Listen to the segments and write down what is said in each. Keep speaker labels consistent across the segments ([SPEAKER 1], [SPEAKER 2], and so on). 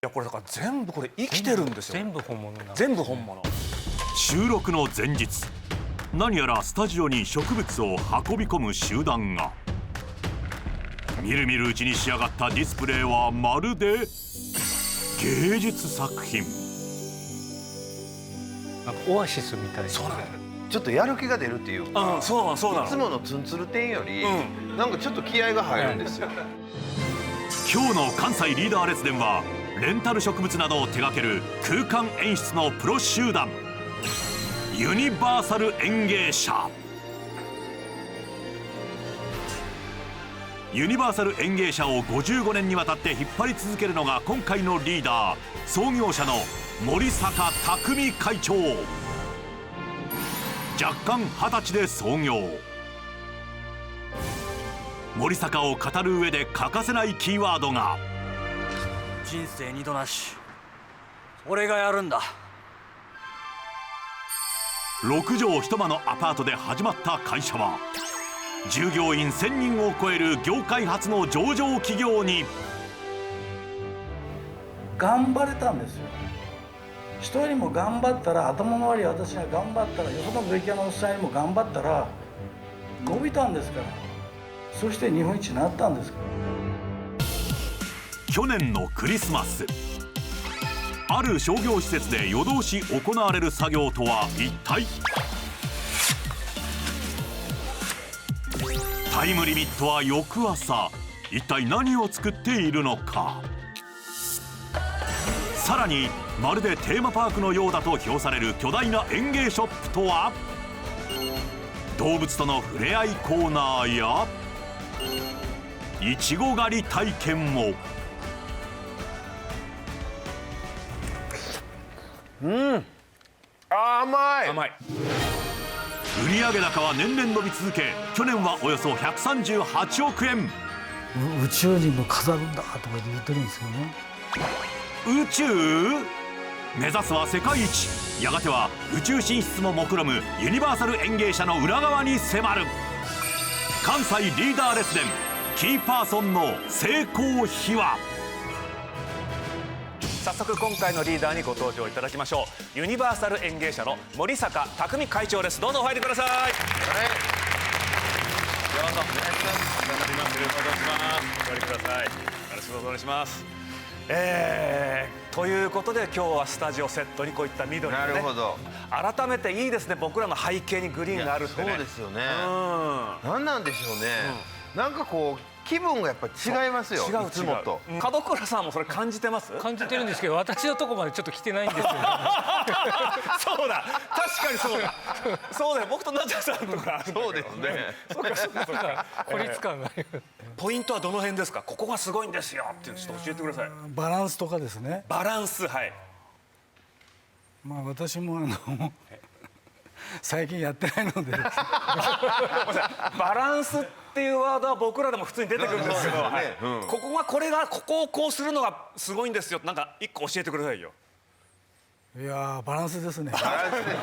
[SPEAKER 1] やこれだから全部これ生きてるんですよ。
[SPEAKER 2] 全部本物なの。
[SPEAKER 1] 全部本物。
[SPEAKER 3] 収録の前日、何やらスタジオに植物を運び込む集団が。みるみるうちに仕上がったディスプレイはまるで芸術作品。
[SPEAKER 2] なんかオアシスみたいな。
[SPEAKER 1] そうなの。
[SPEAKER 4] ちょっとやる気が出るっていうか、
[SPEAKER 1] うん、そうなのそうなの。
[SPEAKER 4] いつものツンツル店より、なんかちょっと気合が入るんですよ。
[SPEAKER 3] 今日の関西リーダー列伝はレンタル植物などを手掛ける空間演出のプロ集団ユニバーサル園芸社。ユニバーサル園芸社を55年にわたって引っ張り続けるのが今回のリーダー、創業者の森坂匠会長。若干20歳で創業。森坂を語る上で欠かせないキーワードが
[SPEAKER 5] 人生二度なし、俺がやるんだ。
[SPEAKER 3] 6畳一間のアパートで始まった会社は従業員1000人を超える業界初の上場企業に。
[SPEAKER 6] 頑張れたんですよ。人よりも頑張ったら、頭の悪い私が頑張ったら、よその植木屋のおっさんよりも頑張ったら伸びたんですから。そして日本一になったんですから。
[SPEAKER 3] 去年のクリスマス、ある商業施設で夜通し行われる作業とは一体。タイムリミットは翌朝。一体何を作っているのか。さらにまるでテーマパークのようだと評される巨大な園芸ショップとは。動物との触れ合いコーナーやいちご狩り体験も。
[SPEAKER 4] 甘い。
[SPEAKER 1] 甘い。
[SPEAKER 3] 売上高は年々伸び続け、去年はおよそ138億円。
[SPEAKER 6] 宇宙にも飾るんだとか言ってるんですよね。
[SPEAKER 3] 宇宙目指すは世界一。やがては宇宙進出も目論むユニバーサル園芸社の裏側に迫る。関西リーダー列伝、キーパーソンの成功秘話。
[SPEAKER 1] 早速今回のリーダーにご登場いただきましょう。ユニバーサル園芸社の森坂匠会長です。どうぞお入りください。よろしくお願いします。お世話になります。よろしくお願いします。お入りください。よろしくお願いします。ということで今日はスタジオセットにこういった緑がね。
[SPEAKER 4] なるほど。
[SPEAKER 1] 改めていいですね。僕らの背景にグリーンがあるってね。
[SPEAKER 4] そうですよね。なんなんでしょうね。なんかこう気分がやっぱり違いますよ。
[SPEAKER 1] 違う
[SPEAKER 4] いつもと。
[SPEAKER 1] 門倉さんもそれ感じてます？
[SPEAKER 2] 感じてるんですけど、私のとこまでちょっと来てないんですよ。
[SPEAKER 1] そうだ、確かにそうだ。そうだよ、僕とナジャさんとか。
[SPEAKER 4] そうですね。
[SPEAKER 1] そうかそうかそうか。
[SPEAKER 2] 孤立感がある。
[SPEAKER 1] ポイントはどの辺ですか？ここがすごいんですよっていうのちょっと教えてください。
[SPEAKER 6] バランスとかですね。
[SPEAKER 1] バランス、はい。
[SPEAKER 6] まあ私も最近やってないので。
[SPEAKER 1] ごめんなさい、バランスっていうワードは僕らでも普通に出てくるんですけど、はい、ここをこうするのがすごいんですよ。なんか一個教えてくださいよ。
[SPEAKER 6] いやー、バランスですね。
[SPEAKER 4] バランスです。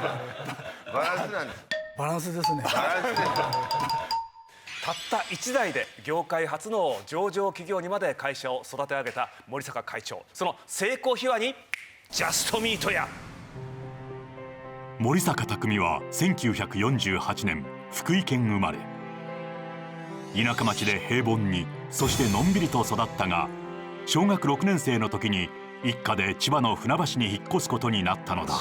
[SPEAKER 4] バランスなんです。
[SPEAKER 6] バランスですね。
[SPEAKER 4] バランスです。
[SPEAKER 1] たった1代で業界初の上場企業にまで会社を育て上げた森坂会長、その成功秘話にジャストミートや。
[SPEAKER 3] 森坂匠は1948年福井県生まれ。田舎町で平凡に、そしてのんびりと育ったが、小学6年生の時に一家で千葉の船橋に引っ越すことになったのだ。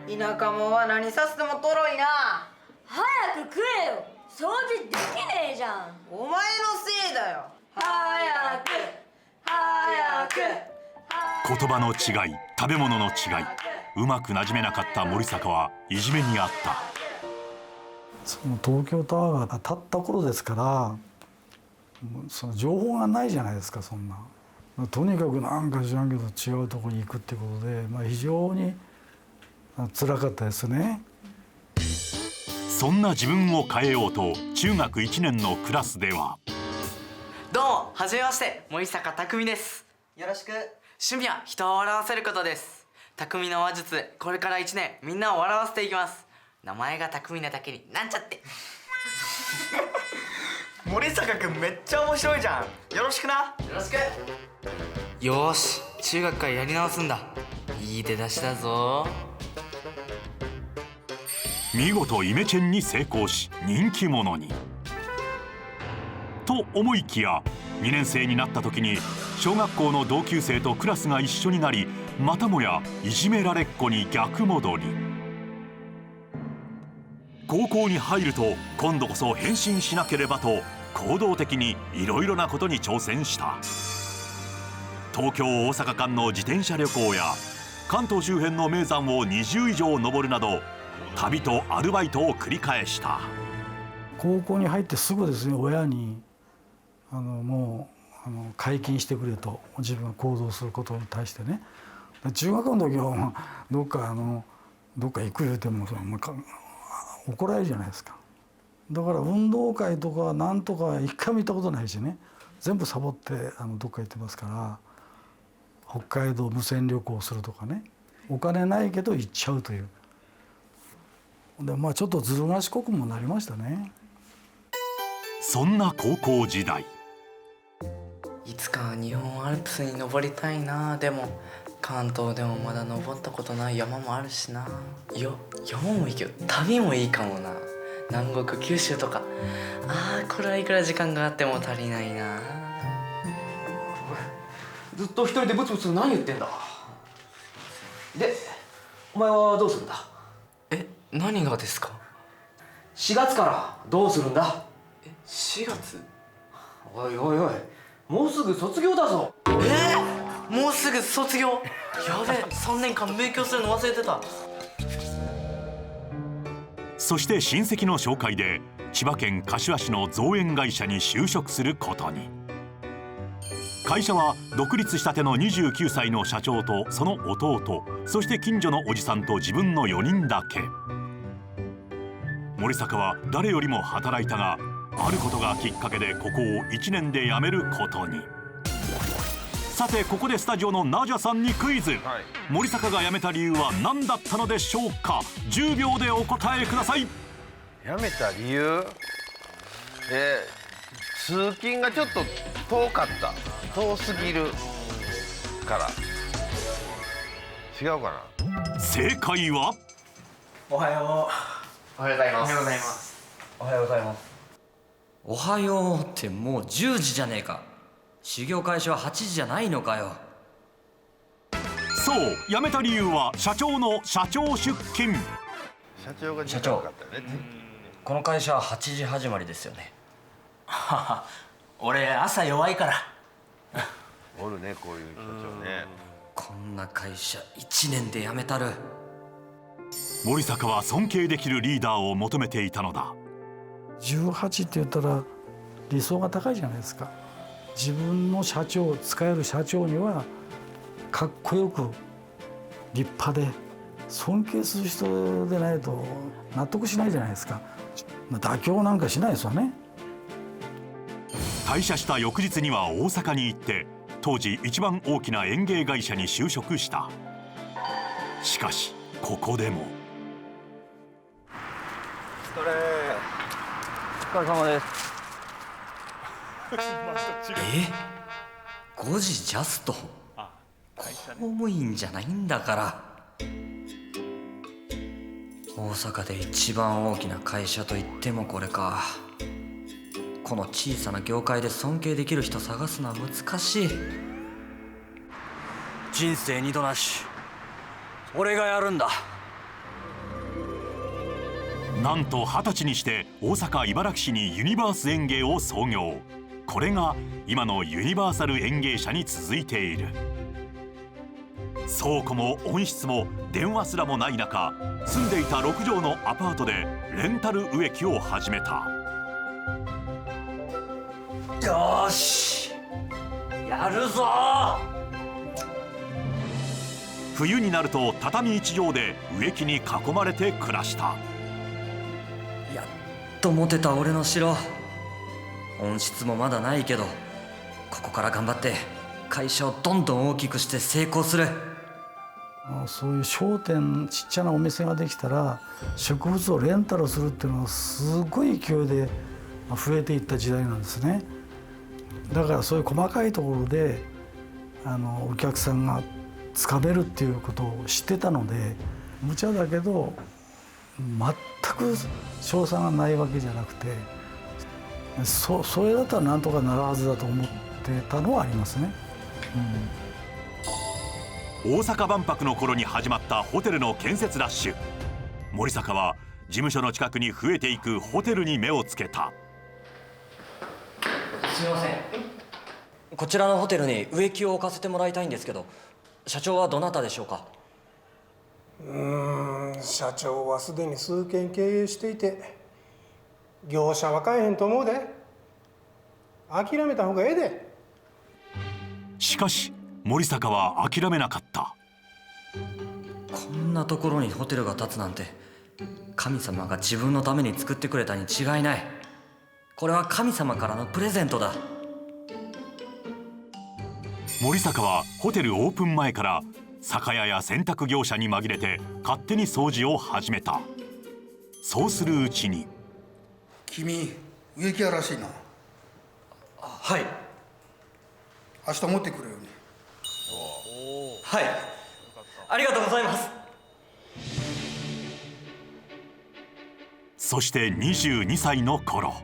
[SPEAKER 7] 田舎者は何させてもとろいな。
[SPEAKER 8] 早く食えよ。掃除できねえじゃん。
[SPEAKER 7] お前のせいだよ。
[SPEAKER 8] 早く早く
[SPEAKER 3] 言葉の違い、食べ物の違い、うまくなじめなかった森坂はいじめにあった。
[SPEAKER 6] その東京タワーが建った頃ですから、その情報がないじゃないですか。そんなとにかくなんか知らんけど違うところに行くってことで、非常に辛かったですね。
[SPEAKER 3] そんな自分を変えようと中学1年のクラスでは。
[SPEAKER 9] どうも、はじめまして、森坂匠です。
[SPEAKER 7] よろしく。
[SPEAKER 9] 趣味は人を笑わせることです。匠の話術、これから1年みんなを笑わせていきます。名前が匠なだけになんちゃって。
[SPEAKER 5] 森坂君めっちゃ面白いじゃん。よろしくな。
[SPEAKER 9] よろしく。よーし、中学からやり直すんだ。いい出だしだぞ。
[SPEAKER 3] 見事イメチェンに成功し人気者に。と思いきや2年生になった時に小学校の同級生とクラスが一緒になり、またもやいじめられっ子に逆戻り。高校に入ると今度こそ変身しなければと行動的にいろいろなことに挑戦した。東京大阪間の自転車旅行や関東周辺の名山を20以上登るなど旅とアルバイトを繰り返した。
[SPEAKER 6] 高校に入ってすぐですね、親にもう解禁してくれと、自分が行動することに対してね。中学の時はどっか行く言うても怒られるじゃないですか。だから運動会とかなんとか一回も行ったことないしね、全部サボってどっか行ってますから、北海道無線旅行するとかね、お金ないけど行っちゃうという。でちょっとずる賢くもなりましたね。
[SPEAKER 3] そんな高校時代、
[SPEAKER 9] いつかは日本アルプスに登りたいな。でも関東でもまだ登ったことない山もあるしな。山もいいけど旅もいいかもな。南国九州とか。これはいくら時間があっても足りないな。
[SPEAKER 5] ずっと一人でブツブツ何言ってんだ。でお前はどうするんだ。
[SPEAKER 9] 何がですか。
[SPEAKER 5] 4月からどうするんだ。
[SPEAKER 9] 4月。
[SPEAKER 5] おいおいおい、もうすぐ卒業だぞ。
[SPEAKER 9] もうすぐ卒業。やべえ、3年間勉強するの忘れてた。
[SPEAKER 3] そして親戚の紹介で千葉県柏市の造園会社に就職することに。会社は独立したての29歳の社長とその弟、そして近所のおじさんと自分の4人だけ。森坂は誰よりも働いたが、あることがきっかけでここを1年で辞めることに。さてここでスタジオのナジャさんにクイズ、森坂が辞めた理由は何だったのでしょうか。10秒でお答えください。
[SPEAKER 4] 辞めた理由、通勤がちょっと遠かった、遠すぎるから違うかな。
[SPEAKER 3] 正解は
[SPEAKER 5] おはよ
[SPEAKER 9] おはようございます。
[SPEAKER 5] う。おはようございます。おはようございます。
[SPEAKER 10] おはようってもう10時じゃねえか。修行開始は8時じゃないのかよ。
[SPEAKER 3] そう辞めた理由は社長の社長出勤。
[SPEAKER 4] 社長が時間かかったね。
[SPEAKER 10] この会社は8時始まりですよね。
[SPEAKER 5] はは、俺朝弱いから。
[SPEAKER 4] おるね、こういう社長ね。
[SPEAKER 10] こんな会社1年で辞めたる。
[SPEAKER 3] 森坂は尊敬できるリーダーを求めていたのだ。
[SPEAKER 6] 18って言ったら理想が高いじゃないですか。自分の社長、使える社長にはかっこよく立派で尊敬する人でないと納得しないじゃないですか。妥協なんかしないですよね。
[SPEAKER 3] 退社した翌日には大阪に行って当時一番大きな園芸会社に就職した。しかしここでも
[SPEAKER 5] お疲れ様です。
[SPEAKER 10] 5時ジャスト。公務員じゃないんだから。大阪で一番大きな会社といってもこれか。この小さな業界で尊敬できる人探すのは難しい。
[SPEAKER 5] 人生二度なし、俺がやるんだ。
[SPEAKER 3] なんと20歳にして大阪茨木市にユニバース園芸を創業。これが今のユニバーサル園芸社に続いている。倉庫も温室も電話すらもない中、住んでいた6畳のアパートでレンタル植木を始めた。
[SPEAKER 10] よーし、やるぞ。
[SPEAKER 3] 冬になると畳1畳で植木に囲まれて暮らした。
[SPEAKER 10] やっと持てた俺の城。温室もまだないけど、ここから頑張って会社をどんどん大きくして成功する。
[SPEAKER 6] そういう商店、ちっちゃなお店ができたら植物をレンタルするっていうのはすごい勢いで増えていった時代なんですね。だからそういう細かいところでお客さんがつかめるっていうことを知ってたので、無茶だけど全く賞賛がないわけじゃなくて、それだったらなんとかなるはずだと思ってたのはありますね。
[SPEAKER 3] 大阪万博の頃に始まったホテルの建設ラッシュ。森坂は事務所の近くに増えていくホテルに目をつけた。
[SPEAKER 10] すみません、こちらのホテルに植木を置かせてもらいたいんですけど、社長はどなたでしょうか？
[SPEAKER 11] 社長はすでに数軒経営していて業者は買えへんと思うで。諦めた方がええで。
[SPEAKER 3] しかし森坂は諦めなかった。
[SPEAKER 10] こんなところにホテルが建つなんて、神様が自分のために作ってくれたに違いない。これは神様からのプレゼントだ。
[SPEAKER 3] 森坂はホテルオープン前から酒屋や洗濯業者に紛れて勝手に掃除を始めた。そうするうちに。
[SPEAKER 12] 君植木屋らしいな。
[SPEAKER 10] はい。
[SPEAKER 12] 明日持ってくれよね。
[SPEAKER 10] はい、ありがとうございます。
[SPEAKER 3] そして22歳の頃、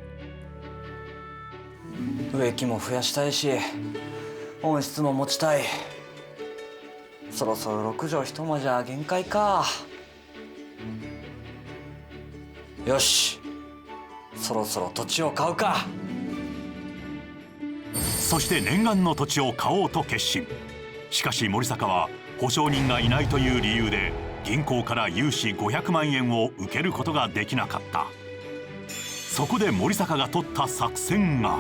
[SPEAKER 10] 植木も増やしたいし温室も持ちたい。そろそろ6畳一間じゃ限界か。よし、そろそろ土地を買うか。
[SPEAKER 3] そして念願の土地を買おうと決心。しかし森坂は保証人がいないという理由で銀行から融資500万円を受けることができなかった。そこで森坂が取った作戦が。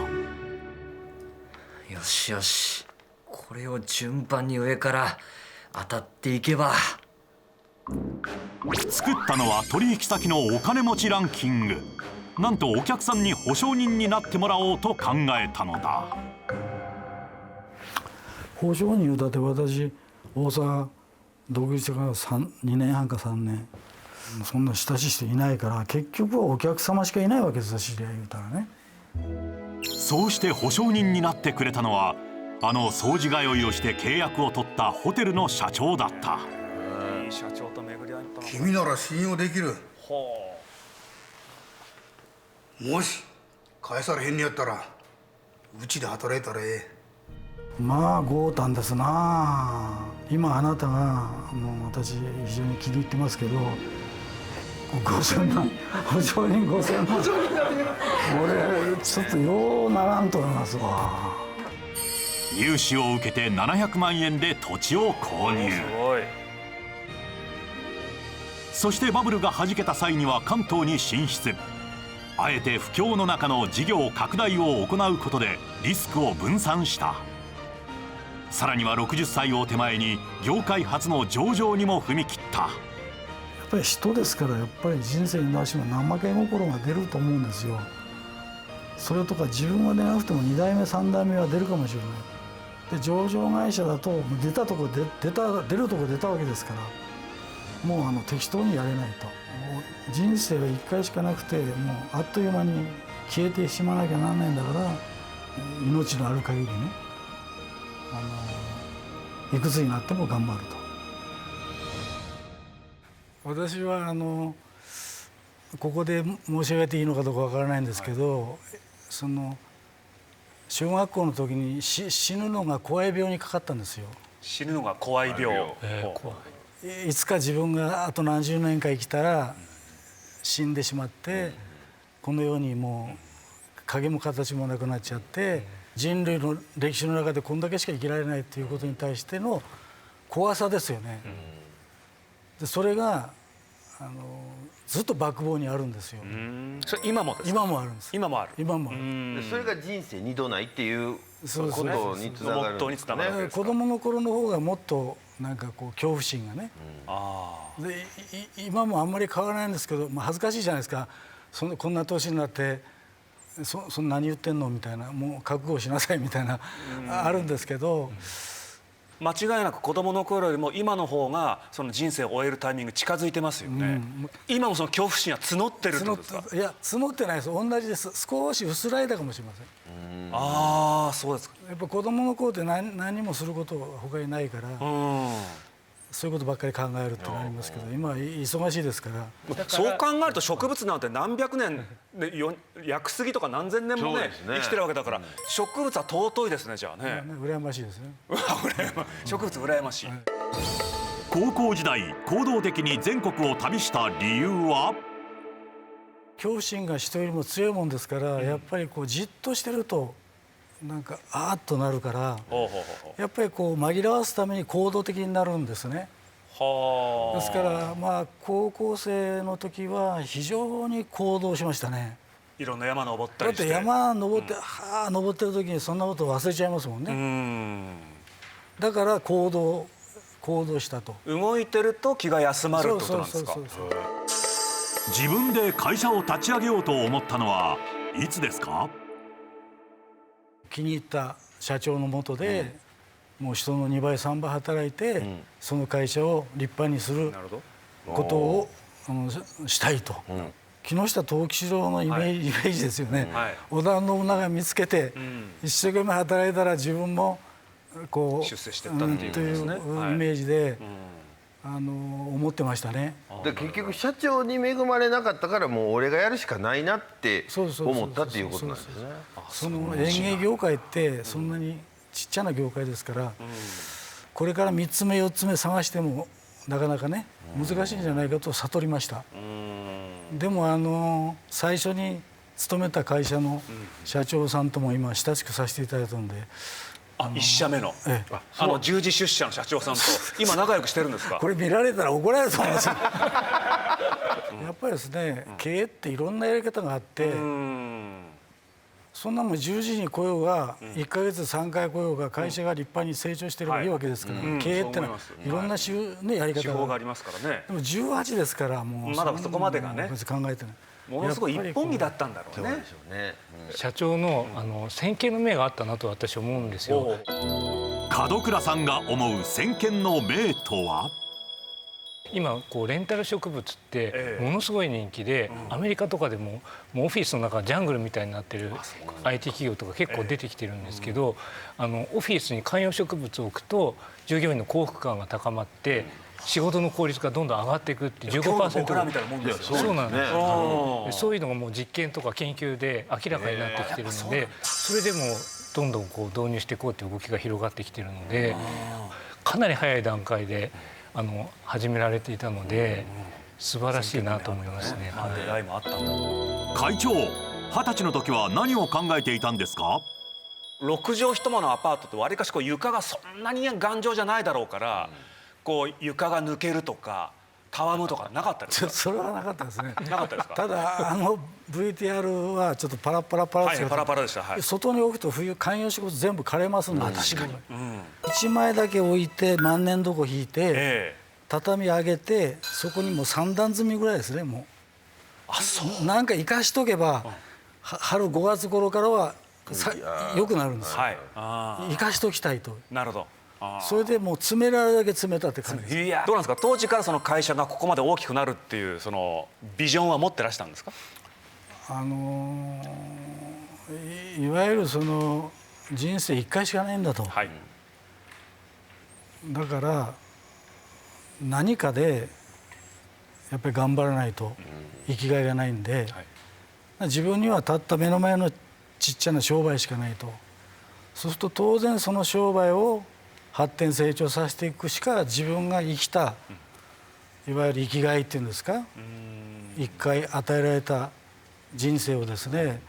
[SPEAKER 10] よしよし、これを順番に上から当たっていけば。
[SPEAKER 3] 作ったのは取引先のお金持ちランキング。なんとお客さんに保証人になってもらおうと考えたのだ。
[SPEAKER 6] 保証人だって私大阪独立してから2年半か3年、そんな親しい人いないから、結局はお客様しかいないわけですよ、知り合い言うたらね。
[SPEAKER 3] そうして保証人になってくれたのは、あの掃除通いをして契約を取ったホテルの社長だった。
[SPEAKER 1] いい社長と巡り合ったの。
[SPEAKER 12] 君なら信用できる。
[SPEAKER 1] ほ
[SPEAKER 12] もし返されへんにやったらうちで働いたらええ。
[SPEAKER 6] まあ豪胆ですな。今あなたがもう私非常に気に入ってますけど、5000万保証人5000万俺ちょっとようならんと思いますわ。
[SPEAKER 3] 融資を受けて700万円で土地を購入。
[SPEAKER 1] すごい。
[SPEAKER 3] そしてバブルが弾けた際には関東に進出。あえて不況の中の事業拡大を行うことでリスクを分散した。さらには60歳を手前に業界初の上場にも踏み切った。
[SPEAKER 6] やっぱり人ですから、やっぱり人生に出しても怠け心が出ると思うんですよ。それとか自分は出なくても2代目3代目は出るかもしれない。で上場会社だと出るとこ出たわけですから、もう適当にやれないと。もう人生は1回しかなくて、もうあっという間に消えてしまわなきゃならないんだから、命のある限りね、いくつになっても頑張ると。私はここで申し上げていいのかどうかわからないんですけど、小学校の時に死ぬのが怖い病にかかったんですよ。
[SPEAKER 1] 死ぬのが怖い病。
[SPEAKER 2] 怖い。
[SPEAKER 6] いつか自分があと何十年か生きたら死んでしまって、この世にもう影も形もなくなっちゃって、人類の歴史の中でこんだけしか生きられないということに対しての怖さですよね。でそれがずっとバックボーンにあるんですよ。
[SPEAKER 1] それ今もですか？
[SPEAKER 6] 今もあるんです。
[SPEAKER 1] 今もある。
[SPEAKER 6] 今もある。
[SPEAKER 4] それが人生二度ないっていうことにつながるんですかね。
[SPEAKER 6] 子供の頃の方がもっとなんかこう恐怖心がね。で今もあんまり変わらないんですけど、恥ずかしいじゃないですか。こんな年になってそんな何言ってんのみたいな、もう覚悟しなさいみたいなあるんですけど、
[SPEAKER 1] 間違いなく子供の頃よりも今の方がその人生を終えるタイミング近づいてますよね。今もその恐怖心は募ってるってことですか？
[SPEAKER 6] いや募ってないです。同じです。少し薄らいだかもしれません。
[SPEAKER 1] ああ、そうですか。
[SPEAKER 6] やっぱ子供の頃って何もすること他にないから、そういうことばっかり考えるってなりますけど、今は忙しいですから。
[SPEAKER 1] そう考えると植物なんて何百年で薬杉とか何千年もね生きてるわけだから、植物は尊いですね。じゃあね、
[SPEAKER 6] 羨ましいですね。
[SPEAKER 1] 植物羨ましい。
[SPEAKER 3] 高校時代行動的に全国を旅した理由は？
[SPEAKER 6] 恐怖心が人よりも強いもんですから、やっぱりこうじっとしてるとなんかあーっとなるから、やっぱりこう紛らわすために行動的になるんですね。ですからまあ高校生の時は非常に行動しましたね。
[SPEAKER 1] いろんな山登ったりして。
[SPEAKER 6] だって山登って登ってる時にそんなこと忘れちゃいますもんね。だから行動したと。
[SPEAKER 1] 動いてると気が休まるってことなんですか？
[SPEAKER 3] 自分で会社を立ち上げようと思ったのはいつですか？
[SPEAKER 6] 気に入った社長の下で、もう人の2倍3倍働いて、その会社を立派にすることをしたいと。木下藤吉郎のイメージですよね。織田信長見つけて一生懸命働いたら自分もこう
[SPEAKER 1] 出世してったっていうことですね。
[SPEAKER 6] イメージで思ってましたね。
[SPEAKER 4] で結局社長に恵まれなかったから、もう俺がやるしかないなって思ったっていうことなんですね。
[SPEAKER 6] その園芸業界ってそんなにちっちゃな業界ですから、これから3つ目4つ目探してもなかなかね難しいんじゃないかと悟りました。でも最初に勤めた会社の社長さんとも今親しくさせていただいたので。
[SPEAKER 1] 1社目の十字出社の社長さんと今仲良くしてるんですか？
[SPEAKER 6] これ見られたら怒られると思います。やっぱりですね、経営っていろんなやり方があって、そんなもん10時に来ようが1ヶ月3回来ようが会社が立派に成長してればいいわけですから、経営ってのはいろんなやり方
[SPEAKER 1] がありますからね。
[SPEAKER 6] でも18ですからもう
[SPEAKER 1] まだそこまでがね
[SPEAKER 6] 考えてない。
[SPEAKER 1] ものすごい一本気だったんだろうね。
[SPEAKER 2] 社長の先見の明があったなと私は思うんですよ。
[SPEAKER 3] 門倉さんが思う先見の明とは？
[SPEAKER 2] 今こうレンタル植物ってものすごい人気で、アメリカとかでもオフィスの中ジャングルみたいになってる IT 企業とか結構出てきてるんですけど、オフィスに観葉植物を置くと従業員の幸福感が高まって仕事の効率がどんどん上がっていくって 15% ぐらい。そうなんです。そういうのがもう実験とか研究で明らかになってきてるので、それでもどんどんこう導入していこうという動きが広がってきてるので、かなり早い段階で始められていたので素晴らしいなと思いますね。
[SPEAKER 3] 会長、20歳の時は何を考えていたんですか
[SPEAKER 1] ？6畳一間のアパートってわりかしこう床がそんなに頑丈じゃないだろうから、こう床が抜けるとかたわむとかなかったですか？
[SPEAKER 6] それはなかったですね。
[SPEAKER 1] なかったですか？
[SPEAKER 6] ただVTR はちょっとパラパラ
[SPEAKER 1] パラでした。
[SPEAKER 6] 外に置くと冬観葉植物全部枯れますので、確かに1枚だけ置いて万年床引いて畳上げて、そこにもう3段積みぐらいですね。もうなんか生かしとけば春5月頃からは良くなるんですよ。生かしときたいと。
[SPEAKER 1] なるほど。
[SPEAKER 6] それでもう詰められるだけ詰めたって感じです。
[SPEAKER 1] どうなんですか？当時からその会社がここまで大きくなるっていうそのビジョンは持ってらしたんですか？
[SPEAKER 6] いわゆるその人生1回しかないんだと。だから何かでやっぱり頑張らないと生きがいがないんで、自分にはたった目の前のちっちゃな商売しかないと。そうすると当然その商売を発展成長させていくしか自分が生きたいわゆる生きがいっていうんですか、一回与えられた人生をですね、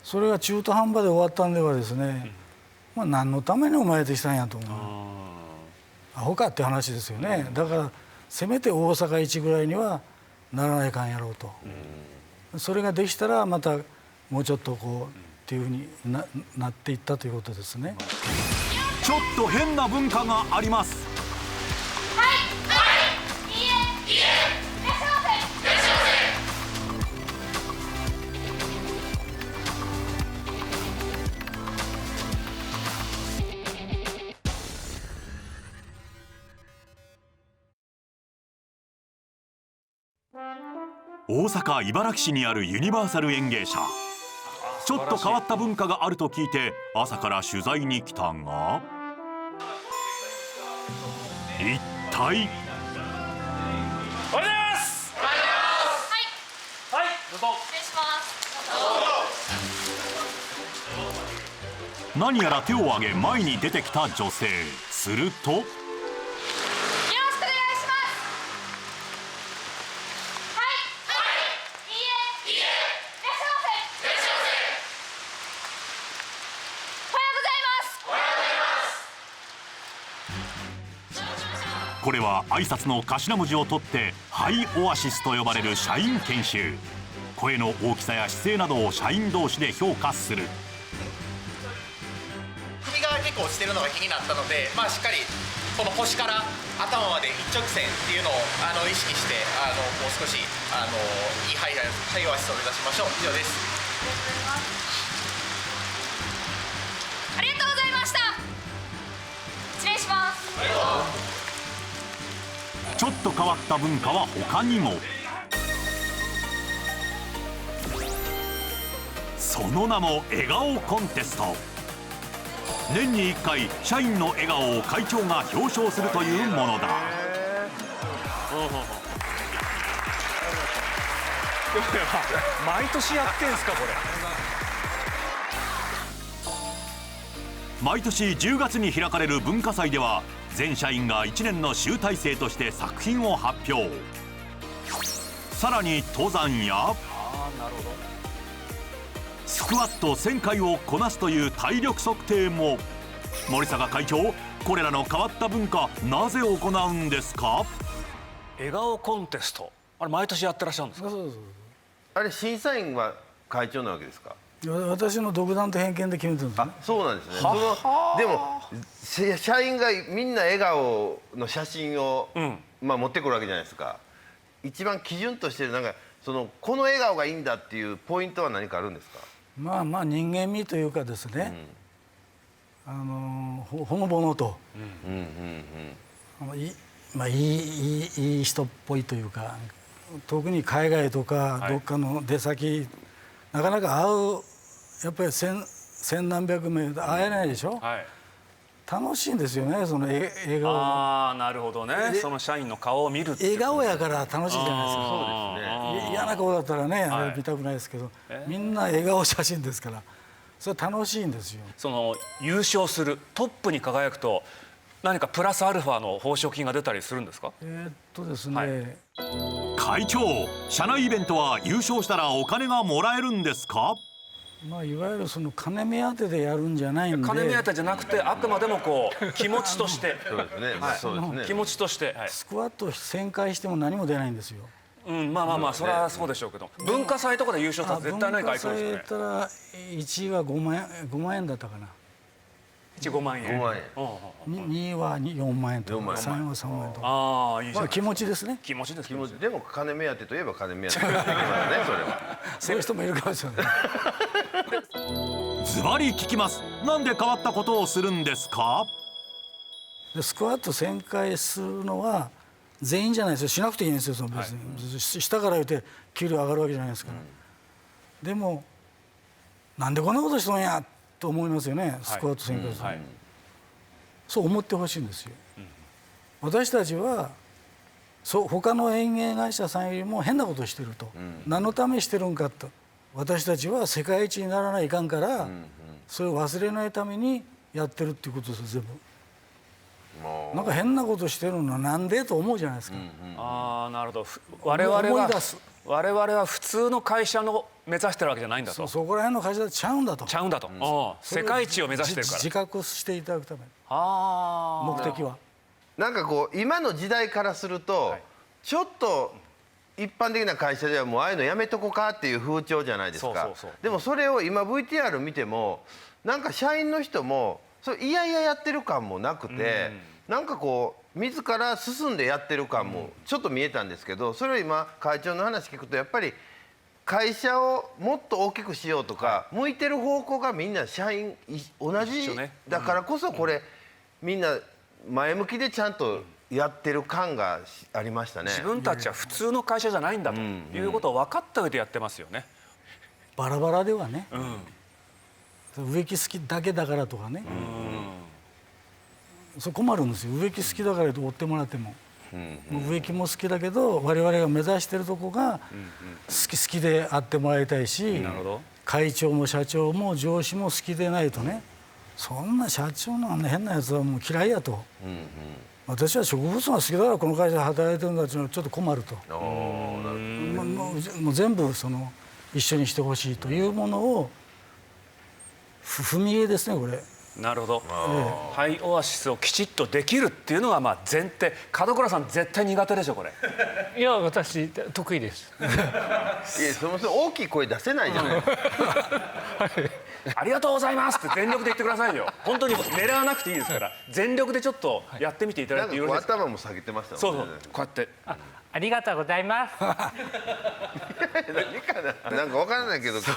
[SPEAKER 6] それが中途半端で終わったんではですね、何のために生まれてきたんやと思う。アホかって話ですよね。だからせめて大阪一ぐらいにはならないかんやろうと。それができたらまたもうちょっとこうっていうふうに なっていったということですね。
[SPEAKER 3] ちょっと変な文化があります。大阪茨木市にあるユニバーサル園芸社。ちょっと変わった文化があると聞いて朝から取材に来たが、一体
[SPEAKER 1] おはようございます。はい、どうぞ。
[SPEAKER 8] 失礼します。
[SPEAKER 3] 何やら手を挙げ前に出てきた女性。すると、
[SPEAKER 8] よろしくお願いします。はい、いいえ、いらっしゃいませ。おはようございます。
[SPEAKER 3] これは挨拶の頭文字を取ってハイオアシスと呼ばれる社員研修。声の大きさや姿勢などを社員同士で評価する。
[SPEAKER 13] 首が結構落ちてるのが気になったので、しっかりこの腰から頭まで一直線っていうのを意識してもう少しいいハイオアシスを目指しましょう。以上です。
[SPEAKER 8] ありがとうございました。失礼します。
[SPEAKER 3] ちょっと変わった文化は他にも。その名も笑顔コンテスト。年に1回社員の笑顔を会長が表彰するというものだ。
[SPEAKER 1] 毎年やってんすかこれ。
[SPEAKER 3] 毎年10月に開かれる文化祭では全社員が1年の集大成として作品を発表。さらに登山やスクワット1000回をこなすという体力測定も。森坂会長、これらの変わった文化なぜ行うんですか？
[SPEAKER 1] 笑顔コンテスト、あれ毎年やってらっしゃるんですか？
[SPEAKER 4] あれ審査員は会長なわけですか？
[SPEAKER 6] 私の独断と偏見で決めてるんですね。
[SPEAKER 4] そうなんですね。でも社員がみんな笑顔の写真を、持ってくるわけじゃないですか。一番基準としてるこの笑顔がいいんだっていうポイントは何かあるんですか？
[SPEAKER 6] 人間味というかですね、ほのぼのと、いい人っぽいというか、特に海外とかどっかの出先、なかなか会う、やっぱり千何百名会えないでしょ、楽しいんですよね、その笑顔。
[SPEAKER 1] ああ、なるほどね。その社員の顔を見るっていう。
[SPEAKER 6] 笑顔やから楽しいじゃないですか。
[SPEAKER 4] そうですね。
[SPEAKER 6] 嫌な顔だったらね、あれ見たくないですけど、みんな笑顔写真ですから、それ楽しいんですよ。
[SPEAKER 1] その優勝するトップに輝くと何かプラスアルファの報奨金が出たりするんですか？
[SPEAKER 6] ですね、
[SPEAKER 3] 会長、社内イベントは優勝したらお金がもらえるんですか？
[SPEAKER 6] いわゆるその金目当てでやるんじゃないんで。
[SPEAKER 1] 金目当てじゃなくて、あくまでも気持ちとして。
[SPEAKER 4] そうですね。そうですね。
[SPEAKER 1] 気持ちとして。
[SPEAKER 6] スクワット1000回しても何も出ないんですよ。
[SPEAKER 1] それはそうでしょうけど、文化祭とかで優勝したら絶対何かありそうですよね。
[SPEAKER 6] 文化祭やったら1位は5万円だったかな。
[SPEAKER 1] 1位5万円。
[SPEAKER 6] 2位は4万円とか、3位は3万円とか。ああ、いいじゃん。気持ちですね。
[SPEAKER 1] 気持ちです。
[SPEAKER 4] でも金目当てといえば金目当てですね、それは。
[SPEAKER 6] そういう人もいるかもしれない。
[SPEAKER 3] ズバリ聞きます。なんで変わったことをするんですか？
[SPEAKER 6] スクワット1000回するのは全員じゃないですよ。しなくていいんですよ。別に下から言って給料上がるわけじゃないですから。でもなんでこんなことしとんやと思いますよね。スクワット1000回する。そう思ってほしいんですよ。私たちは他の園芸会社さんよりも変なことをしてると。何のためにしてるんかと。私たちは世界一にならないかんから、それを忘れないためにやってるっていうことですよ、全部。なんか変なことしてるのはなんでと思うじゃないですか。
[SPEAKER 1] ああ、なるほど。我々は普通の会社の目指してるわけじゃないんだと。
[SPEAKER 6] そこら辺の会社はちゃうんだと。
[SPEAKER 1] 世界一を目指してるから。
[SPEAKER 6] 自覚していただくため。目的は。
[SPEAKER 4] 今の時代からすると、ちょっと一般的な会社ではもうああいうのやめとこかっていう風潮じゃないですか。でもそれを今 VTR 見てもなんか社員の人もいやいややってる感もなくて、なんか自ら進んでやってる感もちょっと見えたんですけど、それを今会長の話聞くとやっぱり会社をもっと大きくしようとか、向いてる方向がみんな社員同じだからこそ、これみんな前向きでちゃんとやってる感がありましたね。
[SPEAKER 1] 自分たちは普通の会社じゃないんだということを分かった上でやってますよね。
[SPEAKER 6] バラバラではね、植木好きだけだからとかね、そう困るんですよ。植木好きだからと追ってもらっても、植木も好きだけど我々が目指してるとこが好きであってもらいたいし、会長も社長も上司も好きでないとね、そんな社長のあんな変なやつはもう嫌いやと、私は植物が好きだからこの会社で働いてるんだっていうのはちょっと困ると、もう全部その一緒にしてほしいというものを踏み絵ですねこれ。
[SPEAKER 1] なるほど。ハイオアシスをきちっとできるっていうのがまあ前提。門倉さん絶対苦手でしょこれ。
[SPEAKER 2] いや私得意です。
[SPEAKER 4] いやそもそも大きい声出せないじゃない。
[SPEAKER 1] ありがとうございますって全力で言ってくださいよ。本当に狙わなくていいですから全力でちょっとやってみていただいてよろしいですか。
[SPEAKER 4] 頭も下げてましたもんね。
[SPEAKER 1] そうこうやって。
[SPEAKER 2] ありがとうございます。
[SPEAKER 4] 何かな。なんかわからないけどキ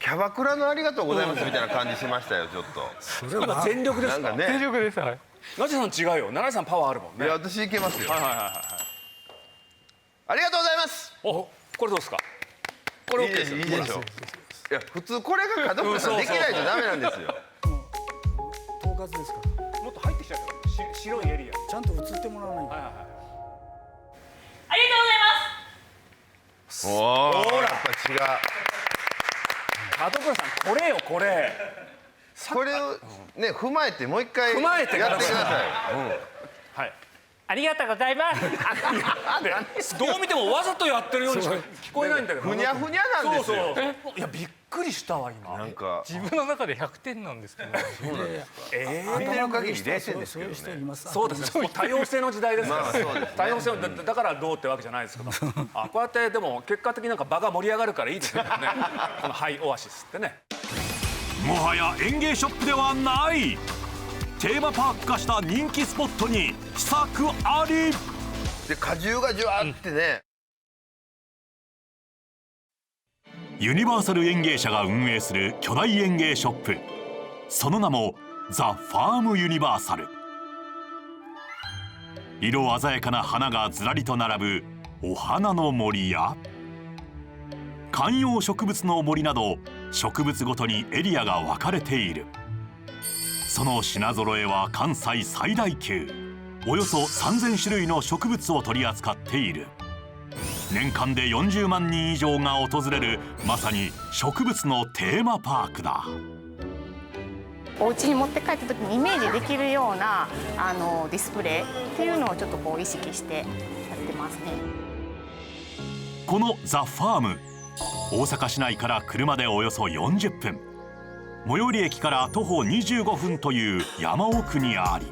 [SPEAKER 4] ャバクラのありがとうございますみたいな感じしましたよちょっと。
[SPEAKER 1] それは全力ですか。
[SPEAKER 2] 全力です。はい。
[SPEAKER 1] ナジさん違うよ。ナジさんパワーあるもんね。
[SPEAKER 4] いや私いけますよ。
[SPEAKER 1] あ
[SPEAKER 4] りがとうございます。
[SPEAKER 1] おこれどうですか。これ OK ですよ。
[SPEAKER 4] いいでしょ。いや普通これが門倉さんできないとダメなんですよ。
[SPEAKER 6] 統括ですから。
[SPEAKER 1] もっと入ってきちゃうから白いエリア。
[SPEAKER 6] ちゃんと映ってもらわないと。
[SPEAKER 8] ありがとうございます。
[SPEAKER 4] おおやっぱ違う。
[SPEAKER 1] 門倉さんこれよこれ。
[SPEAKER 4] これをね踏まえてもう一回
[SPEAKER 1] 踏まえて
[SPEAKER 4] やってください。
[SPEAKER 1] はい。
[SPEAKER 2] ありがとうございます。
[SPEAKER 1] どう見てもわざとやってるようにしか聞こえないんだけど。
[SPEAKER 4] ふにゃふにゃなんですよ。
[SPEAKER 1] いやびっくりしたわ今。
[SPEAKER 4] なんか
[SPEAKER 2] 自分の中で100点なんですけど。
[SPEAKER 4] そうなんですか。見てる限り0点ですけどね。
[SPEAKER 1] そうですね。多様性の時代ですから。多様性だからどうってわけじゃないですけど。あこうやってでも結果的になんか場が盛り上がるからいいですよね。このハイオアシスってね。
[SPEAKER 3] もはや園芸ショップではない。テーマパーク化した人気スポットに秘策あり。
[SPEAKER 4] で果汁がじゅわーってね。
[SPEAKER 3] ユニバーサル園芸社が運営する巨大園芸ショップ、その名もザ・ファームユニバーサル。色鮮やかな花がずらりと並ぶお花の森や観葉植物の森など植物ごとにエリアが分かれている。その品揃えは関西最大級、およそ3000種類の植物を取り扱っている。年間で40万人以上が訪れるまさに植物のテーマパークだ。
[SPEAKER 14] お家に持って帰った時にイメージできるようなディスプレイっていうのをちょっとこう意識してやってますね。
[SPEAKER 3] このザ・ファーム、大阪市内から車でおよそ40分、最寄り駅から徒歩25分という山奥にあり、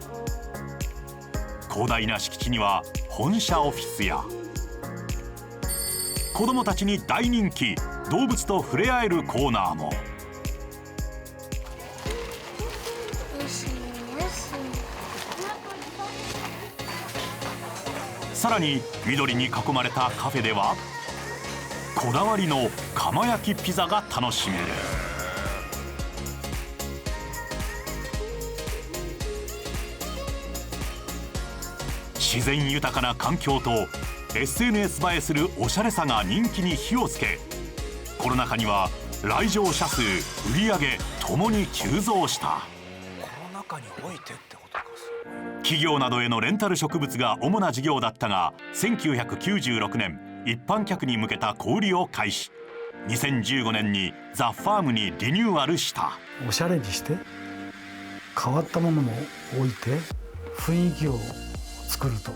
[SPEAKER 3] 広大な敷地には本社オフィスや子どもたちに大人気動物と触れ合えるコーナーも。さらに緑に囲まれたカフェではこだわりの窯焼きピザが楽しめる。自然豊かな環境と SNS 映えするおしゃれさが人気に火をつけ、コロナ禍には来場者数、売上ともに急増した。
[SPEAKER 1] コロナ禍においてってことか。
[SPEAKER 3] 企業などへのレンタル植物が主な事業だったが、1996年一般客に向けた小売りを開始。2015年にザ・ファームにリニューアルした。
[SPEAKER 6] おしゃれにして変わったものも置いて雰囲気を作ると。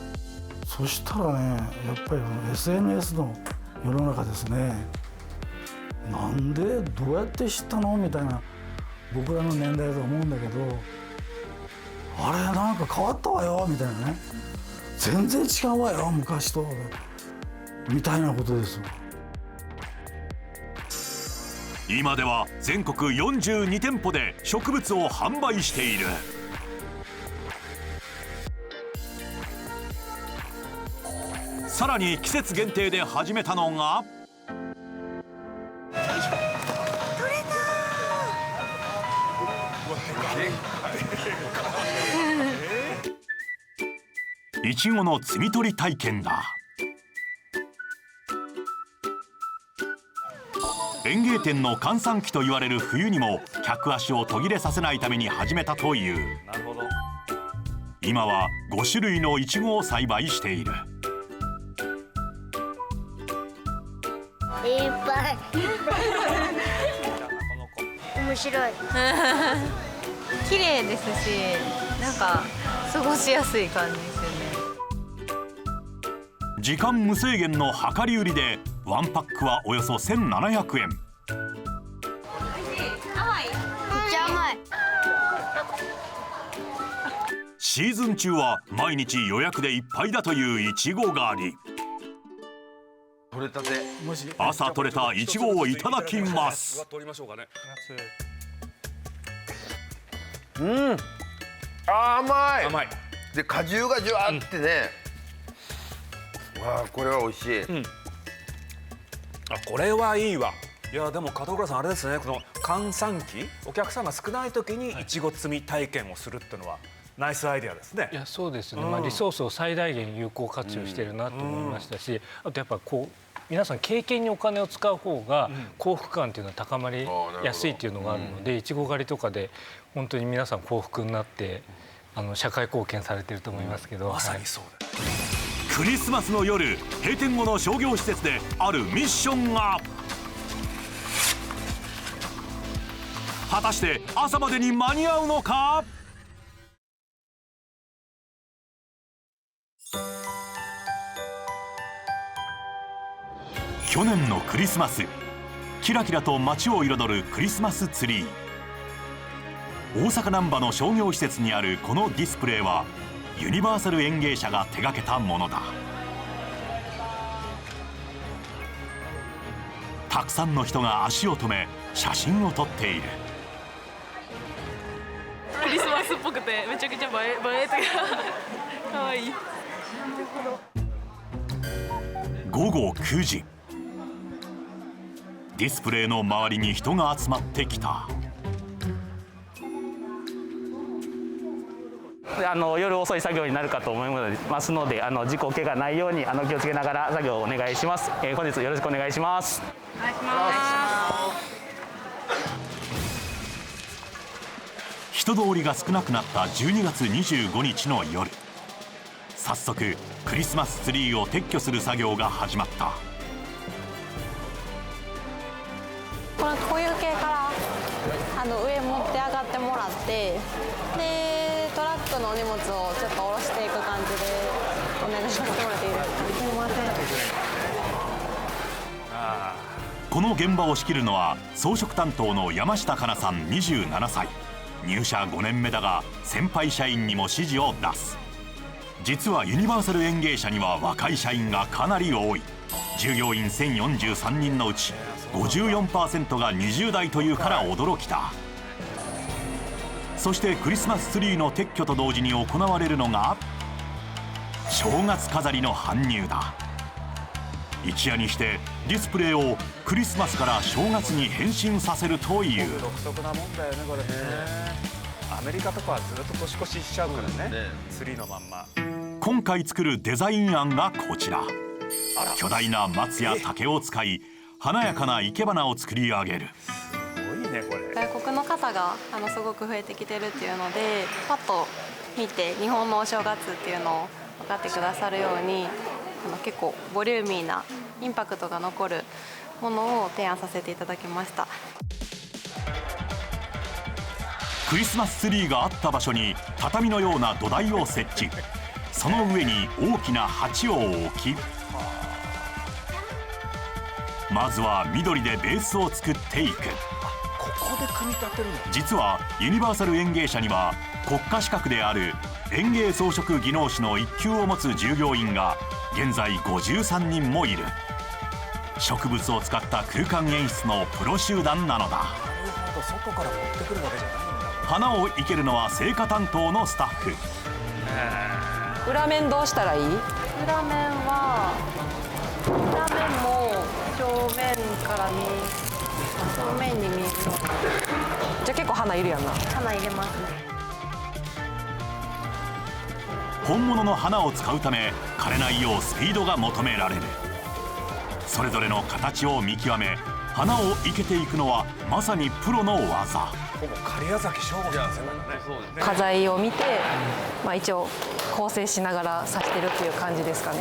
[SPEAKER 6] そしたらね、やっぱりSNS の世の中ですね。なんでどうやって知ったのみたいな、僕らの年代だと思うんだけど、あれなんか変わったわよみたいなね、全然違うわよ昔とみたいなことですよ。
[SPEAKER 3] 今では全国42店舗で植物を販売している。さらに季節限定で始めたのがいちごの摘み取り体験だ。園芸店の閑散期と言われる冬にも客足を途切れさせないために始めたという。
[SPEAKER 1] なるほど。
[SPEAKER 3] 今は5種類のイチゴを栽培している。
[SPEAKER 15] いっぱい面白い
[SPEAKER 16] 綺麗ですし、なんか過ごしやすい感じですよね。
[SPEAKER 3] 時間無制限の量り売りでワンパックはおよそ1700円。
[SPEAKER 15] めっちゃ甘い。
[SPEAKER 3] シーズン中は毎日予約でいっぱいだといういちご狩り。
[SPEAKER 4] 取れたて。
[SPEAKER 3] 朝取れたいちごをいただきます。
[SPEAKER 1] 取りましょうかね。
[SPEAKER 4] 甘い。
[SPEAKER 1] 甘い。
[SPEAKER 4] で果汁がじゅわってね。わあこれは美味しい。
[SPEAKER 1] これはいいわ。いやでも門倉さんあれですね、この閑散期お客さんが少ない時にいちご摘み体験をするっていうのはナイスアイデアですね。
[SPEAKER 2] いやそうですね、リソースを最大限有効活用してるなと思いましたし、あとやっぱこう皆さん経験にお金を使う方が幸福感っていうのは高まりやすいっていうのがあるので、いちご狩りとかで本当に皆さん幸福になって社会貢献されてると思いますけど、
[SPEAKER 1] まさにそうだ。
[SPEAKER 3] クリスマスの夜、閉店後の商業施設であるミッションが。果たして朝までに間に合うのか。去年のクリスマス、キラキラと街を彩るクリスマスツリー。大阪難波の商業施設にあるこのディスプレイはユニバーサル園芸社が手掛けたものだ。たくさんの人が足を止め写真を撮っている。
[SPEAKER 17] クリスマスっぽくてめちゃくちゃ映えとかかわいい。
[SPEAKER 3] 午後9時、ディスプレイの周りに人が集まってきた。
[SPEAKER 18] 夜遅い作業になるかと思いますので、事故怪我ないように気をつけながら作業をお願いします。本日よろしくお願いします。
[SPEAKER 17] お願いします。
[SPEAKER 3] 人通りが少なくなった12月25日の夜、早速クリスマスツリーを撤去する作業が始まった。
[SPEAKER 19] こういう系から上持って上がってもらって、でトラックの荷物をちょっと下ろしていく感じでお願いさせてもらっていいですか。すみません。
[SPEAKER 3] この現場を仕切るのは装飾担当の山下香奈さん27歳。入社5年目だが先輩社員にも指示を出す。実はユニバーサル園芸社には若い社員がかなり多い。従業員1043人のうち 54% が20代というから驚きだ。そしてクリスマスツリーの撤去と同時に行われるのが正月飾りの搬入だ。一夜にしてディスプレイをクリスマスから正月に変身させるという。
[SPEAKER 1] 独特なもんだよねこれね。アメリカとかはずっと年越ししちゃうからね、ツリーのまんま。
[SPEAKER 3] 今回作るデザイン案がこちら。巨大な松や竹を使い華やかな生け花を作り上げる。
[SPEAKER 1] すごいねこれ。
[SPEAKER 19] 外国の方がすごく増えてきてるっていうので、パッと見て日本のお正月っていうのを分かってくださるように結構ボリューミーなインパクトが残るものを提案させていただきました。
[SPEAKER 3] クリスマスツリーがあった場所に畳のような土台を設置。その上に大きな鉢を置き、まずは緑でベースを作っていく。
[SPEAKER 1] ここで組み立てるの。
[SPEAKER 3] 実はユニバーサル園芸社には国家資格である園芸装飾技能士の1級を持つ従業員が現在53人もいる。植物を使った空間演出のプロ集団なのだ。
[SPEAKER 1] 外から持ってくるわけじゃないんだ。
[SPEAKER 3] 花を生けるのは製菓担当のスタッフ。
[SPEAKER 20] 裏面どうしたらいい？
[SPEAKER 19] 裏面も正面から正面に見える。
[SPEAKER 20] じゃあ結構花いるやんな。
[SPEAKER 19] 花入れますね。
[SPEAKER 3] 本物の花を使うため枯れないようスピードが求められる。それぞれの形を見極め花を生けていくのはまさにプロの技。
[SPEAKER 1] ほぼ狩矢崎省吾さんですよね。
[SPEAKER 20] 花材を見て、一応構成しながら刺してるっていう感じですかね。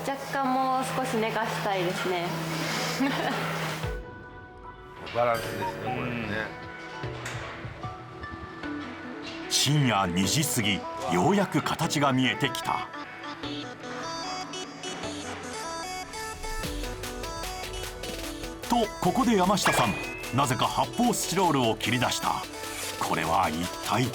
[SPEAKER 19] 若干もう少し寝かしたいですね。
[SPEAKER 4] バランスですねこれね。
[SPEAKER 3] 深夜2時過ぎ、ようやく形が見えてきた。とここで山下さん、なぜか発泡スチロールを切り出した。これは一体。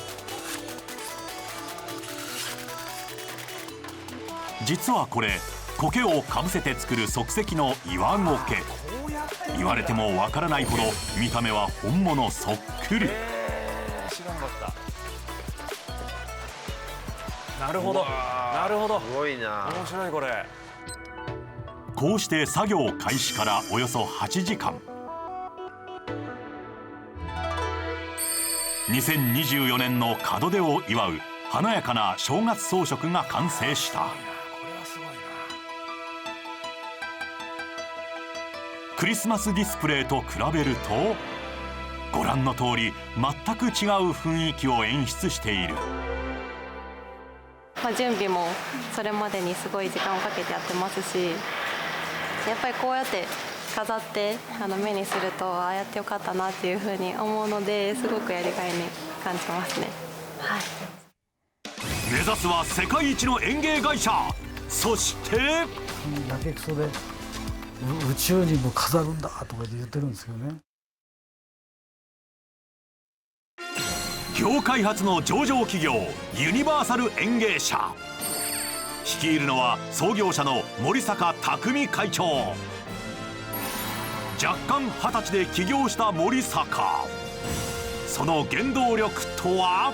[SPEAKER 3] 実はこれ苔をかぶせて作る即席の岩苔。言われてもわからないほど見た目は本物そっくり。
[SPEAKER 1] 知らなかった。なるほどなるほど。
[SPEAKER 4] すごいな。
[SPEAKER 1] 面白いこれ。
[SPEAKER 3] こうして作業開始からおよそ8時間。2024年の門出を祝う華やかな正月装飾が完成した。クリスマスディスプレイと比べるとご覧の通り全く違う雰囲気を演出している。
[SPEAKER 19] 準備もそれまでにすごい時間をかけてやってますし、やっぱりこうやって飾って目にするとああやってよかったなっていうふうに思うので、すごくやりがいに感じますね。はい、
[SPEAKER 3] 目指すは世界一の園芸会社。そして
[SPEAKER 6] やけくそで宇宙にも飾るんだとか言ってるんですけどね。
[SPEAKER 3] 業界初の上場企業ユニバーサル園芸社。率いるのは創業者の森坂匠会長。若干20歳で起業した森坂、その原動力とは。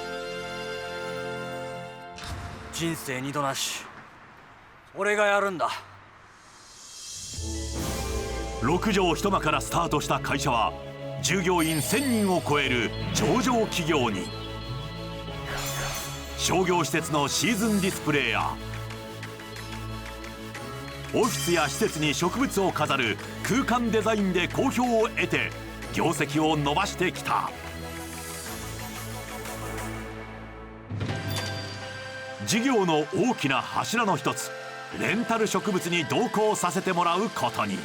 [SPEAKER 10] 人生二度なし、俺がやるんだ。
[SPEAKER 3] 6畳一間からスタートした会社は従業員1000人を超える上場企業に。商業施設のシーズンディスプレイやオフィスや施設に植物を飾る空間デザインで好評を得て業績を伸ばしてきた。事業の大きな柱の一つ、レンタル植物に同行させてもらうことに。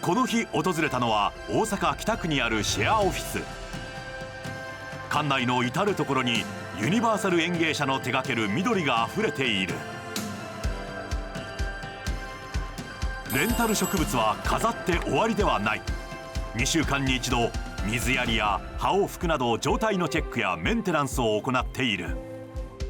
[SPEAKER 3] この日訪れたのは大阪北区にあるシェアオフィス。館内の至る所にユニバーサル園芸社の手掛ける緑があふれている。レンタル植物は飾って終わりではない。2週間に一度水やりや葉を拭くなど状態のチェックやメンテナンスを行っている。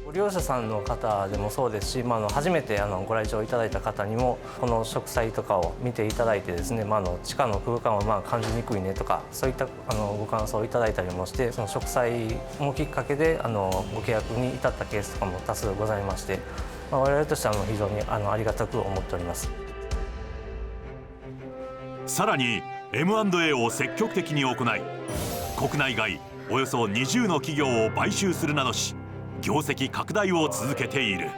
[SPEAKER 21] ご利用者さんの方でもそうですし、初めてご来場いただいた方にもこの植栽とかを見ていただいてですね、地下の空間は感じにくいねとか、そういったご感想をいただいたりもして、その植栽もきっかけでご契約に至ったケースとかも多数ございまして、我々としては非常にありがたく思っております。
[SPEAKER 3] さらに M&A を積極的に行い、国内外およそ20の企業を買収するなどし業績拡大を続けている。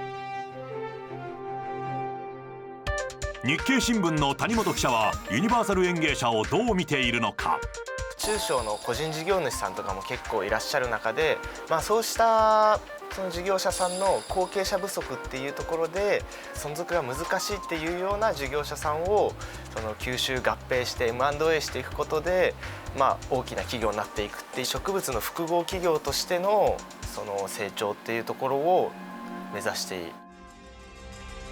[SPEAKER 3] 日経新聞の谷本記者はユニバーサル園芸社をどう見ているのか。
[SPEAKER 13] 中小の個人事業主さんとかも結構いらっしゃる中で、そうしたその事業者さんの後継者不足っていうところで存続が難しいっていうような事業者さんをその吸収合併して M&A していくことで、大きな企業になっていくっていう植物の複合企業としてのその成長っていうところを目指している。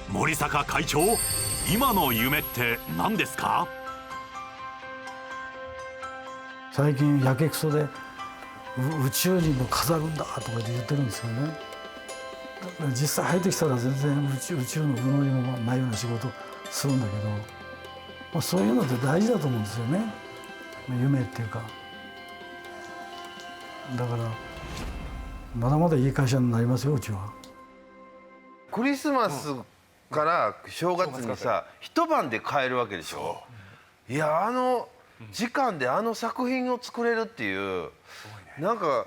[SPEAKER 3] 森坂会長、今の夢って何ですか？
[SPEAKER 6] 最近やけくそで宇宙にも飾るんだとか言ってるんですよね。実際入ってきたら全然宇宙の部のにもないような仕事するんだけど、そういうのって大事だと思うんですよね、夢っていうか。だからまだまだいい会社になりますよ、うちは。
[SPEAKER 4] クリスマスから正月にさ一晩で買えるわけでしょ。いや時間で作品を作れるっていうなんか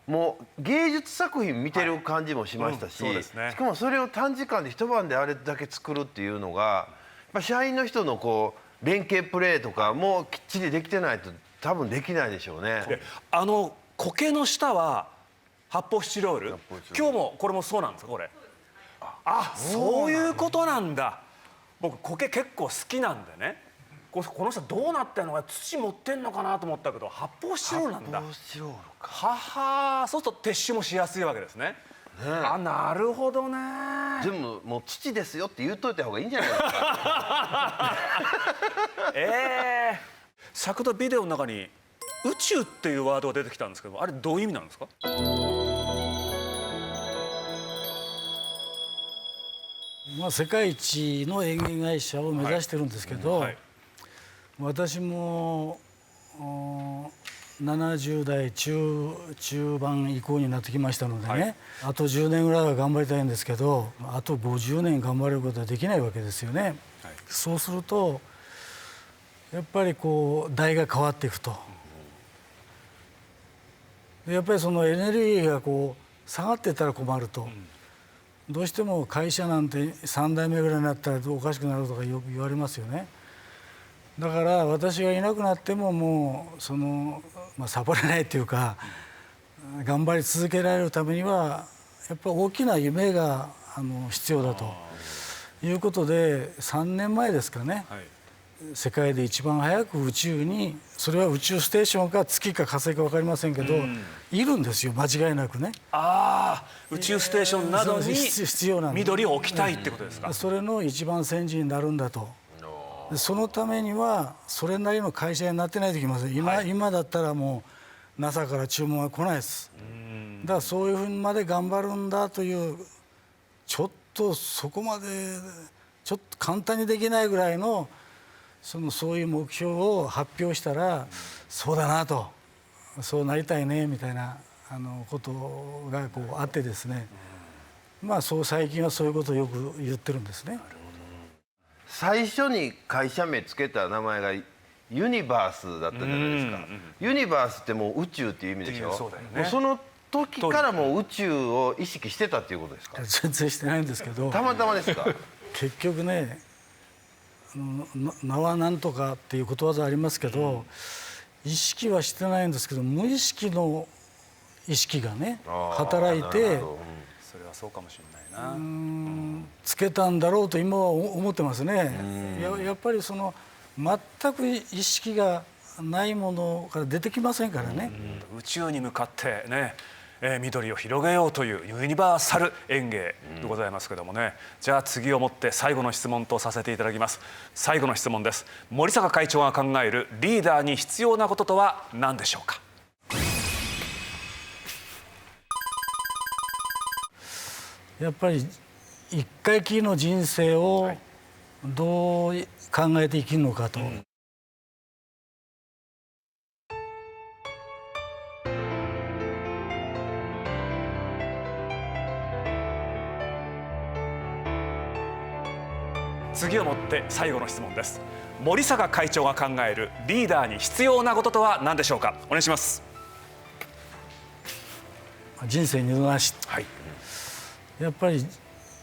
[SPEAKER 4] もう芸術作品見てる感じもしましたし、しかもそれを短時間で一晩であれだけ作るっていうのがやっぱ社員の人のこう連携プレーとかもきっちりできてないと多分できないでしょうね。
[SPEAKER 1] 苔の下は発泡スチロール。今日もこれもそうなんですかこれ。そういうことなんだ。僕苔結構好きなんでね。この人どうなってんのか土持ってんのかなと思ったけど発泡スチロールなんだ。
[SPEAKER 4] 発泡スチロールか。
[SPEAKER 1] はは。そうすると撤収もしやすいわけですね。なるほどね。
[SPEAKER 4] でももう土ですよって言っといた方がいいんじゃないですか。
[SPEAKER 1] 先ほどビデオの中に宇宙っていうワードが出てきたんですけど、あれどういう意味なんですか？
[SPEAKER 6] 世界一の園芸会社を目指してるんですけど、私も70代中盤以降になってきましたのでね、あと10年ぐらいは頑張りたいんですけど、あと50年頑張ることはできないわけですよね。そうするとやっぱりこう代が変わっていくと。やっぱりそのエネルギーがこう下がっていったら困ると。どうしても会社なんて3代目ぐらいになったらおかしくなるとかよく言われますよね。だから私がいなくなってももうサボれないっていうか頑張り続けられるためにはやっぱり大きな夢が必要だということで3年前ですかね、世界で一番早く宇宙に、それは宇宙ステーションか月か火星か分かりませんけど、いるんですよ間違いなくね。
[SPEAKER 1] 宇宙ステーションなどに
[SPEAKER 6] 必要なんで
[SPEAKER 1] 緑を置きたいってことですか？
[SPEAKER 6] それの一番先陣になるんだと。そのためにはそれなりの会社になってないといけません。今だったらもう NASA から注文は来ないです。だからそういうふうにまで頑張るんだという、ちょっとそこまでちょっと簡単にできないぐらいのそういう目標を発表したら、そうだなと、そうなりたいねみたいなことがこうあってですね、最近はそういうことをよく言ってるんですね。
[SPEAKER 4] 最初に会社名つけた名前がユニバースだったじゃないですか。ユニバースってもう宇宙っていう意味でしょ。その時からもう宇宙を意識してたっていうことですか？
[SPEAKER 6] 全然してないんですけど。
[SPEAKER 4] たまたまですか？
[SPEAKER 6] 結局ね、名はなんとかっていうことわざありますけど、意識はしてないんですけど無意識の意識がね働いて、
[SPEAKER 1] それはそうかもしれないな。
[SPEAKER 6] つけたんだろうと今は思ってますね。やっぱり全く意識がないものから出てきませんからね。
[SPEAKER 1] 宇宙に向かってね、緑を広げようというユニバーサル園芸でございますけどもね。じゃあ次をもって最後の質問とさせていただきます。最後の質問です。森坂会長が考えるリーダーに必要なこととは何でしょうか？
[SPEAKER 6] やっぱり一回きりの人生をどう考えて生きるのかと。
[SPEAKER 1] 次をもって最後の質問です。森坂会長が考えるリーダーに必要なこととは何でしょうか？お願いします。
[SPEAKER 6] 人生二度なし、やっぱり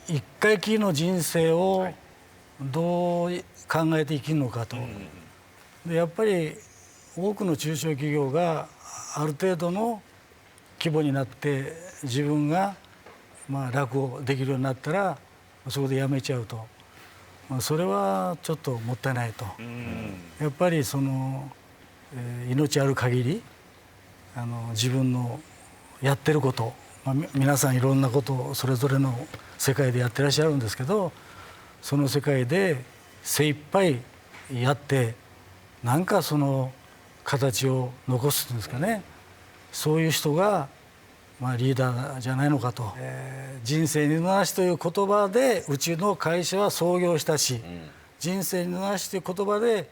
[SPEAKER 6] 一回きりの人生をどう考えて生きるのかと。でやっぱり多くの中小企業がある程度の規模になって自分が楽をできるようになったらそこで辞めちゃうと。それはちょっともったいないと。やっぱり命ある限り自分のやってること、皆さんいろんなことをそれぞれの世界でやってらっしゃるんですけど、その世界で精一杯やってなんか形を残すんですかね。そういう人がリーダーじゃないのかと。人生二度なしという言葉でうちの会社は創業したし、人生二度なしという言葉で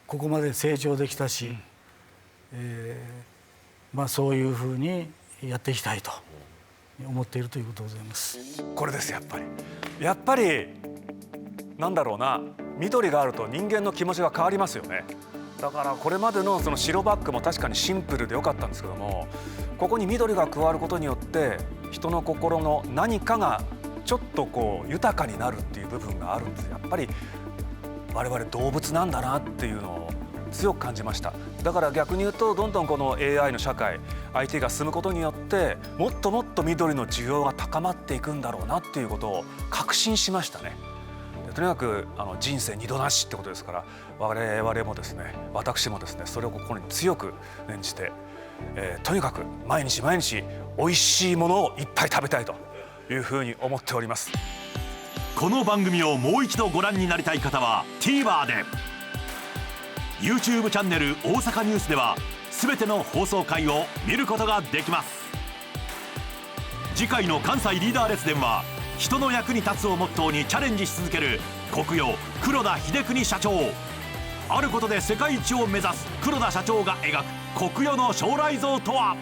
[SPEAKER 6] ここまで成長できたし、そういうふうにやっていきたいと思っているということでございます。
[SPEAKER 1] これです。やっぱりなんだろうな、緑があると人間の気持ちが変わりますよね。だからこれまでのその白バックも確かにシンプルでよかったんですけども、ここに緑が加わることによって人の心の何かがちょっとこう豊かになるっていう部分があるんです。やっぱり我々動物なんだなっていうのを強く感じました。だから逆に言うと、どんどんこの AI の社会 IT が進むことによってもっともっと緑の需要が高まっていくんだろうなっていうことを確信しましたね。とにかく人生二度なしってことですから、我々もですね、私もですね、それを心に強く念じて、とにかく毎日毎日美味しいものをいっぱい食べたいというふうに思っております。
[SPEAKER 3] この番組をもう一度ご覧になりたい方は TVer で、 YouTube チャンネル大阪ニュースでは全ての放送回を見ることができます。次回の関西リーダー列伝は、人の役に立つをモットーにチャレンジし続ける国用黒田秀邦社長。あることで世界一を目指す黒田社長が描く国与の将来像とは。